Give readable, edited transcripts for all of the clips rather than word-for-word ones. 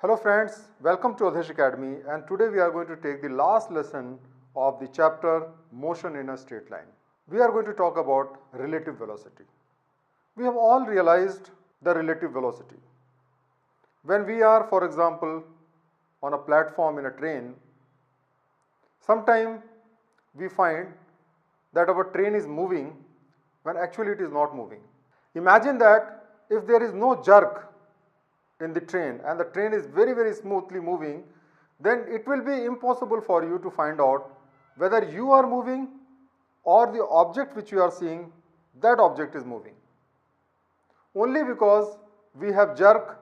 Hello friends, welcome to Awdhesh Academy, and today we are going to take the last lesson of the chapter Motion in a Straight Line. We are going to talk about relative velocity. We have all realized the relative velocity. When we are, for example, on a platform in a train, sometimes we find that our train is moving when actually it is not moving. Imagine that if there is no jerk in the train and the train is very smoothly moving, then it will be impossible for you to find out whether you are moving or the object which you are seeing, that object is moving. Only because we have jerk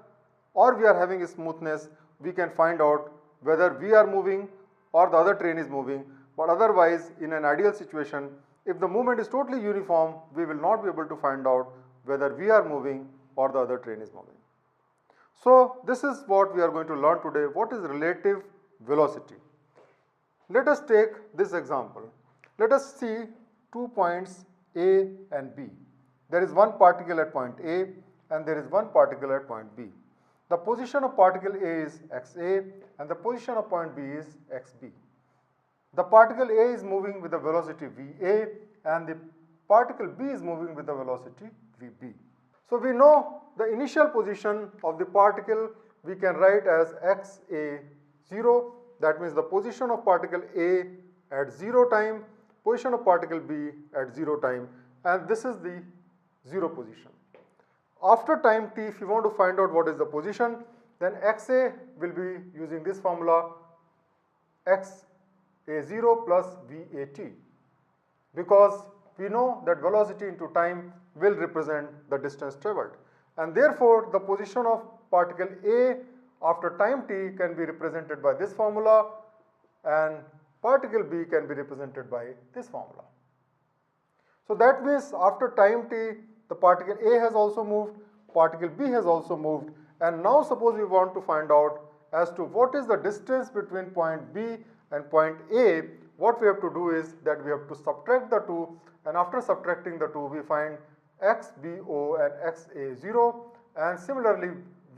or we are having a smoothness, we can find out whether we are moving or the other train is moving. But otherwise, in an ideal situation, if the movement is totally uniform, we will not be able to find out whether we are moving or the other train is moving. So this is what we are going to learn today. What is relative velocity? Let us take this example. Let us see 2 points A and B. There is one particle at point A and there is one particle at point B. The position of particle A is XA and the position of point B is XB. The particle A is moving with the velocity VA and the particle B is moving with the velocity VB. So we know the initial position of the particle we can write as XA0. That means the position of particle A at 0 time, position of particle B at 0 time, and this is the 0 position. After time t, if you want to find out what is the position, then XA will be using this formula XA0 plus VAT, because we know that velocity into time will represent the distance traveled, and therefore the position of particle A after time t can be represented by this formula and particle B can be represented by this formula. So that means after time t, the particle A has also moved, particle B has also moved, and now suppose we want to find out as to what is the distance between point B and point A. What we have to do is that we have to subtract the two, and after subtracting the two we find XBO and XA0, and similarly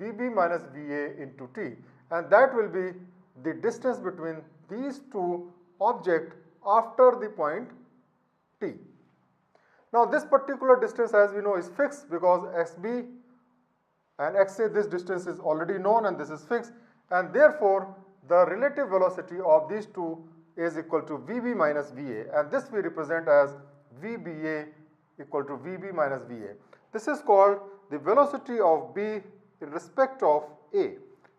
VB minus VA into t, and that will be the distance between these two objects after the point t. Now this particular distance, as we know, is fixed because XB and XA, this distance is already known and this is fixed, and therefore the relative velocity of these two is equal to VB minus VA, and this we represent as VBA equal to VB minus VA. This is called the velocity of B in respect of A,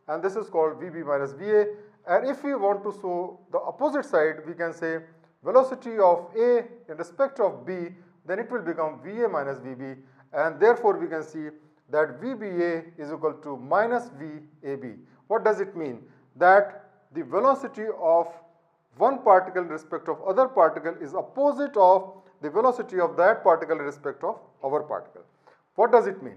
and this is called VB minus VA. And if we want to show the opposite side, we can say velocity of A in respect of B, then it will become VA minus VB, and therefore we can see that VBA is equal to minus VAB. What does it mean? That the velocity of one particle in respect of other particle is opposite of the velocity of that particle in respect of our particle. What does it mean?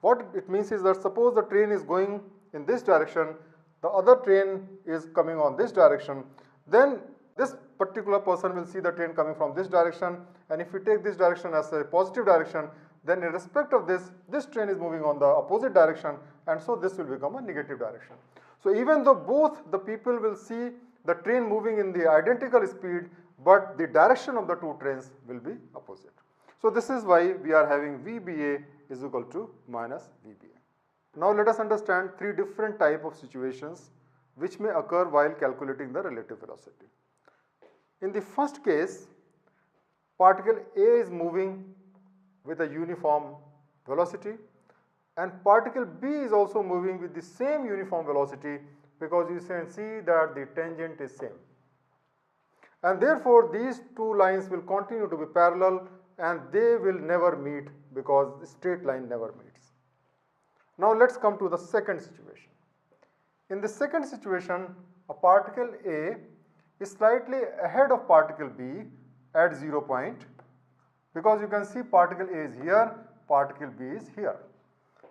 What it means is that suppose the train is going in this direction, the other train is coming on this direction, then this particular person will see the train coming from this direction, and if we take this direction as a positive direction, then in respect of this train is moving on the opposite direction, and so this will become a negative direction. So even though both the people will see the train moving in the identical speed, but the direction of the two trains will be opposite. So this is why we are having VBA is equal to minus VBA. Now let us understand three different type of situations which may occur while calculating the relative velocity. In the first case, particle A is moving with a uniform velocity and particle B is also moving with the same uniform velocity, because you can see that the tangent is same. And therefore these two lines will continue to be parallel and they will never meet because the straight line never meets. Now let's come to the second situation. In the second situation, a particle A is slightly ahead of particle B at 0 point, because you can see particle A is here, particle B is here.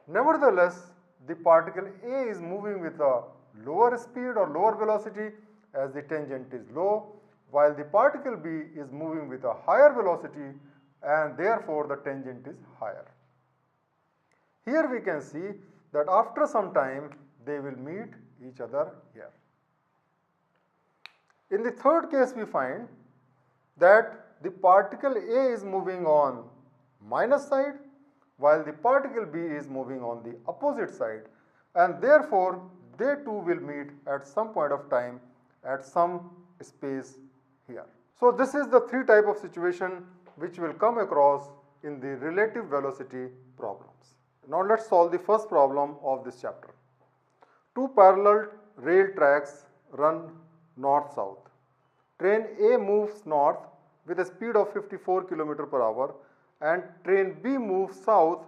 Nevertheless, the particle A is moving with a lower speed or lower velocity as the tangent is low, while the particle B is moving with a higher velocity and therefore the tangent is higher. Here we can see that after some time they will meet each other here. In the third case, we find that the particle A is moving on minus side while the particle B is moving on the opposite side, and therefore they two will meet at some point of time at some space here. So this is the three type of situation which will come across in the relative velocity problems. Now let's solve the first problem of this chapter. Two parallel rail tracks run north-south. Train A moves north with a speed of 54 km per hour and train B moves south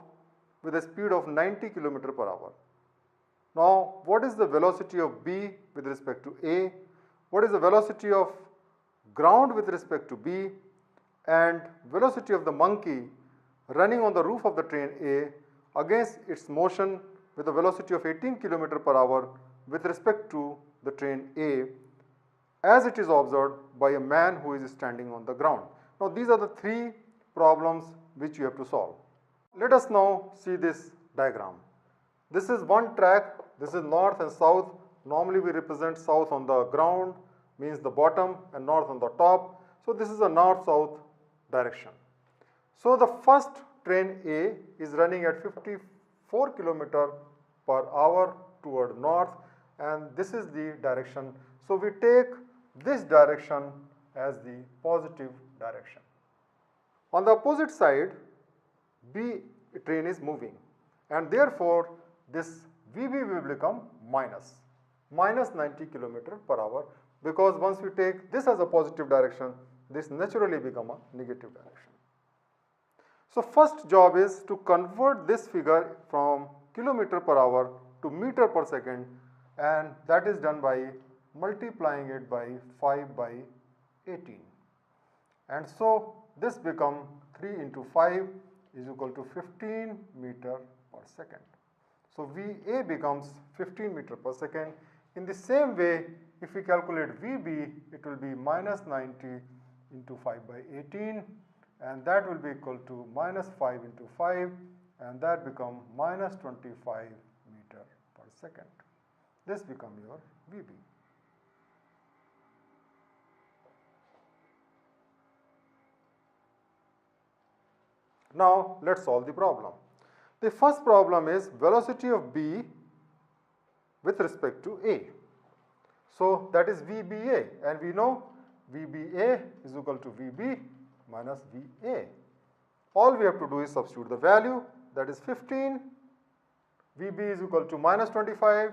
with a speed of 90 km per hour. Now, what is the velocity of B with respect to A? What is the velocity of ground with respect to B? And velocity of the monkey running on the roof of the train A against its motion with a velocity of 18 km per hour with respect to the train A, as it is observed by a man who is standing on the ground. Now, these are the three problems which you have to solve. Let us now see this diagram. This is one track, this is north and south. Normally we represent south on the ground, means the bottom, and north on the top. So this is a north-south direction. So the first train A is running at 54 km per hour toward north, and this is the direction. So we take this direction as the positive direction. On the opposite side, B train is moving, and therefore this VB will become minus 90 km per hour, because once we take this as a positive direction, this naturally become a negative direction. So first job is to convert this figure from kilometer per hour to meter per second, and that is done by multiplying it by 5 by 18. And so this becomes 3 into 5 is equal to 15 meter per second. So VA becomes 15 meter per second. In the same way, if we calculate VB, it will be minus 90 into 5 by 18, and that will be equal to minus 5 into 5, and that becomes minus 25 meter per second. This becomes your VB. Now let's solve the problem. The first problem is velocity of B with respect to A. So that is VBA, and we know VBA is equal to VB minus VA. All we have to do is substitute the value, that is 15, VB is equal to minus 25,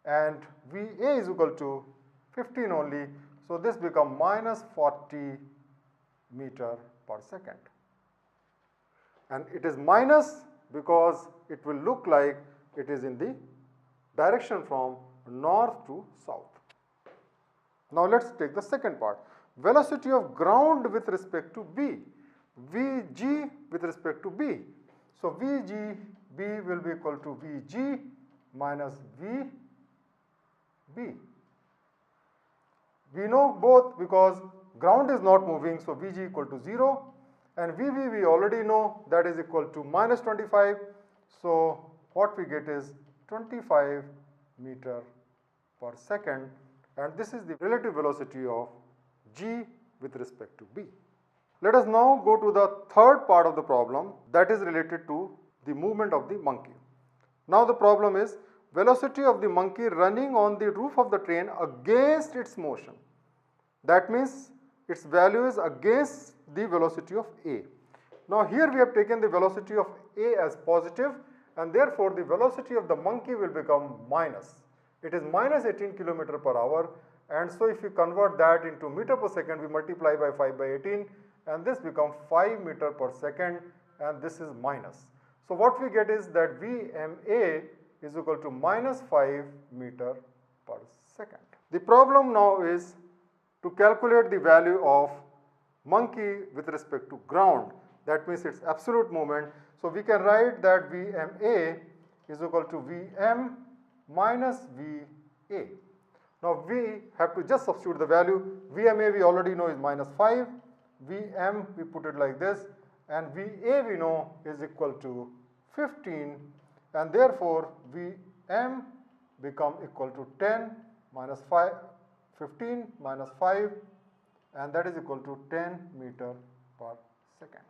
and VA is equal to 15 only. So this becomes minus 40 meter per second. And it is minus because it will look like it is in the direction from north to south. Now let's take the second part. Velocity of ground with respect to B. VG with respect to B. So VG, B will be equal to VG minus VB. We know both because ground is not moving, so VG equal to 0, and VB we already know that is equal to minus 25. So what we get is 25 meter per second, and this is the relative velocity of G with respect to B. Let us now go to the third part of the problem, that is related to the movement of the monkey. Now the problem is velocity of the monkey running on the roof of the train against its motion. That means its value is against the velocity of A. Now here we have taken the velocity of A as positive, and therefore the velocity of the monkey will become minus. It is minus 18 km per hour, and so if you convert that into meter per second, we multiply by 5 by 18, and this becomes 5 meter per second, and this is minus. So what we get is that VMA is equal to minus 5 meter per second. The problem now is to calculate the value of monkey with respect to ground. That means its absolute moment. So we can write that VMA is equal to VM minus VA. Now we have to just substitute the value. VMA we already know is minus 5. VM we put it like this, and VA we know is equal to 15, and therefore Vm become equal to 10 minus 5, 15 minus 5, and that is equal to 10 meter per second.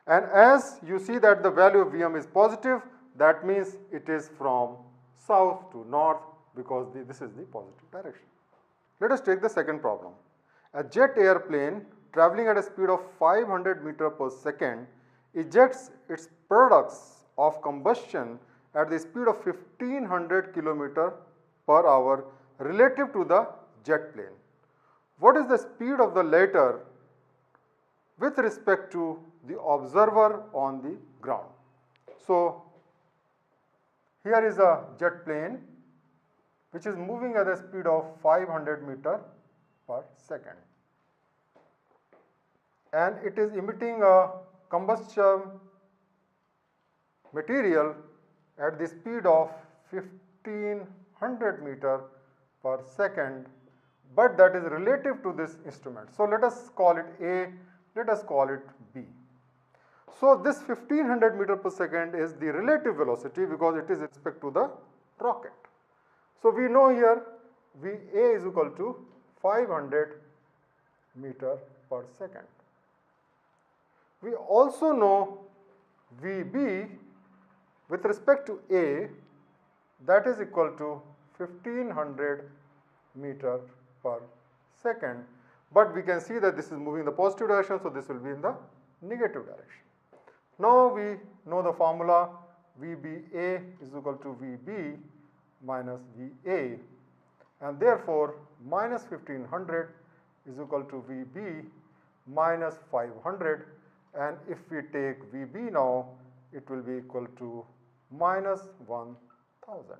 And as you see that the value of Vm is positive, that means it is from south to north, because this is the positive direction. Let us take the second problem. A jet airplane traveling at a speed of 500 meter per second ejects its products of combustion at the speed of 1500 km per hour relative to the jet plane. What is the speed of the latter with respect to the observer on the ground? So, here is a jet plane which is moving at a speed of 500 meter per second, and it is emitting a combustion material at the speed of 1500 meter per second, but that is relative to this instrument. So, let us call it A, let us call it B. So, this 1500 meter per second is the relative velocity because it is with respect to the rocket. So, we know here Va is equal to 500 meter per second. We also know Vb with respect to A, that is equal to 1500 meter per second, but we can see that this is moving in the positive direction, so this will be in the negative direction. Now we know the formula Vba is equal to Vb minus Va, and therefore minus 1500 is equal to Vb minus 500, and if we take Vb now, it will be equal to minus 1000.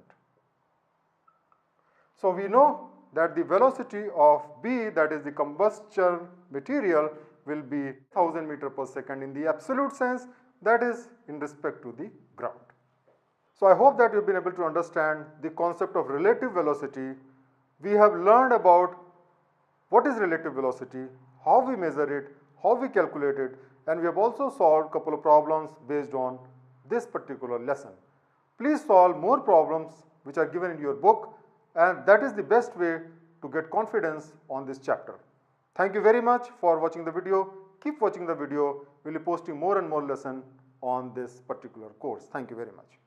So we know that the velocity of B, that is the combustion material, will be 1000 meter per second in the absolute sense, that is in respect to the ground. So I hope that you have been able to understand the concept of relative velocity. We have learned about what is relative velocity, how we measure it, how we calculate it, and we have also solved a couple of problems based on this particular lesson. Please solve more problems which are given in your book, and that is the best way to get confidence on this chapter. Thank you very much for watching the video. Keep watching the video. We will be posting more and more lessons on this particular course. Thank you very much.